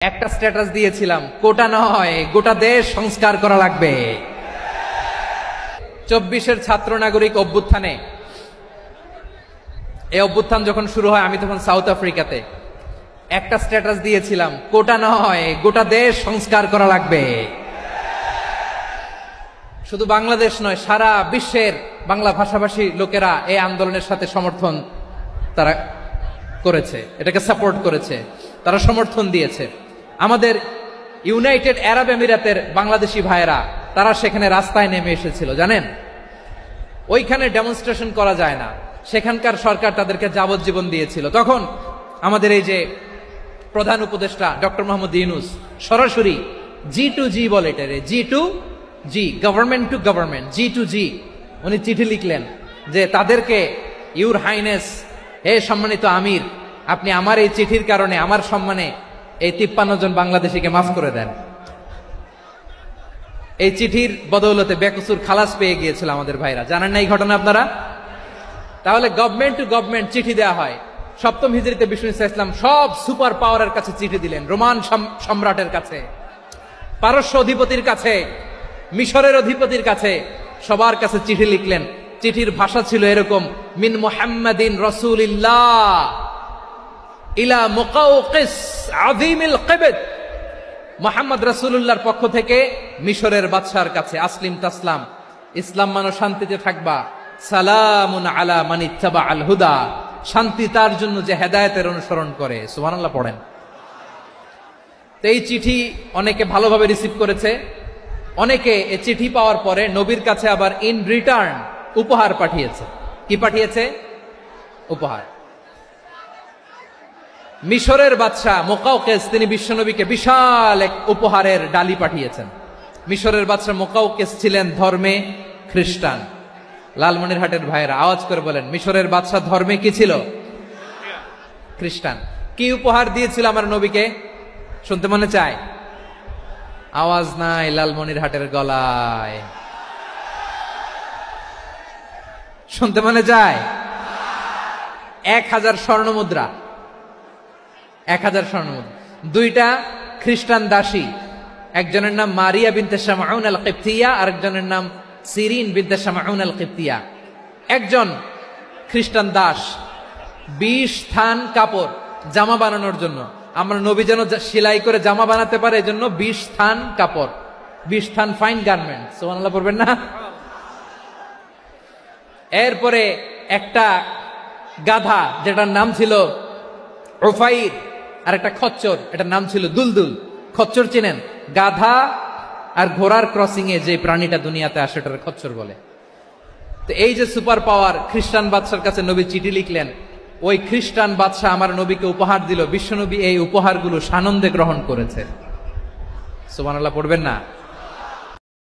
একটা স্ট্যাটাস দিয়েছিলাম, কোটা নয় গোটা দেশ সংস্কার করা লাগবে। 24-এর ছাত্র নাগরিক অভ্যুত্থানে, এই অভ্যুত্থান যখন শুরু হয় আমি তখন সাউথ আফ্রিকাতে একটা স্ট্যাটাস দিয়েছিলাম, কোটা নয় গোটা দেশ সংস্কার করা লাগবে। শুধু বাংলাদেশ নয়, সারা বিশ্বের বাংলা ভাষাভাষী লোকেরা এই আন্দোলনের সাথে সমর্থন তারা করেছে, এটাকে সাপোর্ট করেছে, তারা সমর্থন দিয়েছে। আমাদের ইউনাইটেড আরব আমিরাতের বাংলাদেশি ভাইয়েরা তারা সেখানে রাস্তায় নেমে এসেছিল, জানেন? ওইখানে ডেমনস্ট্রেশন করা যায় না, সেখানকার সরকার তাদেরকে যাবজ্জীবন দিয়েছিল। তখন আমাদের এই যে প্রধান উপদেষ্টা ডক্টর মোহাম্মদ ইউনূস সরাসরি G2G বলে, এটারে G2G, government to government, G2G, উনি চিঠি লিখলেন যে তাদেরকে, ইউর হাইনেস, হে সম্মানিত আমির, আপনি আমার এই চিঠির কারণে আমার সম্মানে এই 53 জন বাংলাদেশিকে মাফ করে দেন। এই চিঠির বদৌলতে বেকসুর খালাস পেয়ে গিয়েছিল আমাদের ভাইরা, জানেন না এই ঘটনা আপনারা? তাহলে গভর্নমেন্ট টু গভর্নমেন্ট চিঠি দেওয়া হয়। সপ্তম হিজরিতে বিষ্ণু ইসলাম সব সুপার পাওয়ারের কাছে চিঠি দিলেন, রোমান সম্রাটের কাছে, পারস্য অধিপতির কাছে, মিশরের অধিপতির কাছে, সবার কাছে চিঠি লিখলেন। চিঠির ভাষা ছিল এরকম, মিন মুহাম্মাদিন রাসূলিল্লাহ ইলা মুকাওকিস আযীমিল কিবত, মুহাম্মদ রাসূলুল্লাহর পক্ষ থেকে মিশরের বাদশার কাছে, আসলিম তাসলাম, ইসলাম মানো শান্তিতে থাকবা, সালামুন আলা মান ইত্তাবা আল হুদা, শান্তি তার জন্য যে হেদায়েতের অনুসরণ করে। সুবহানাল্লাহ পড়েন। তো এই চিঠি অনেকে ভালোভাবে রিসিভ করেছে, অনেকে এই চিঠি পাওয়ার পরে নবীর কাছে আবার ইন রিটার্ন উপহার পাঠিয়েছে। কি পাঠিয়েছে? উপহার। মিশরের বাদশা মুকাওকিস তিনি বিশ্বনবীকে বিশাল এক উপহারের ডালি পাঠিয়েছেন। মিশরের বাদশা মুকাওকিস ছিলেন ধর্মে খ্রিস্টান। লালমনিরহাটের ভাইয়েরা আওয়াজ করে বলেন, মিশরের বাদশা ধর্মে কি ছিল? খ্রিস্টান। কি উপহার দিয়েছিল আমার নবীকে? শুনতে মনে চায়? আওয়াজ নাই লালমনিরহাটের গলায়, শুনতে মনে যায়? 1000 স্বর্ণমুদ্রা, 1000 স্বর্ণমুদ্রা। 2টা খ্রিস্টান দাসী, একজনের নাম মারিয়া বিনতে শামউন আল কিবতিয়া, আরেকজনের নাম সিরিন বিনতে শামউন আল কিবতিয়া। একজন খ্রিস্টান দাস 20 থান কাপড় জামা বানানোর জন্য, আমরা নবী যেন সেলাই করে জামা বানাতে পারে এজন্য 20 থান কাপড়, 20 থান ফাইন গার্মেন্ট। সুবহানাল্লাহ পড়বেন না? এরপরে একটা গাধা যেটার নাম ছিল উফাইর, আর একটা খচ্চর, এটার নাম ছিল দুলদুল। খচ্চর চিনেন? গাধা আর ঘোড়ার ক্রসিং এ যে প্রাণীটা দুনিয়াতে আসে ওটার খচ্চর বলে। তো এই যে সুপার পাওয়ার খ্রিস্টান বাদশার কাছে নবী চিঠি লিখলেন, ওই খ্রিস্টান বাদশা আমার নবীকে উপহার দিল। বিশ্বনবী এই উপহারগুলো সানন্দে গ্রহণ করেছে। সুবহানাল্লাহ পড়বেন না?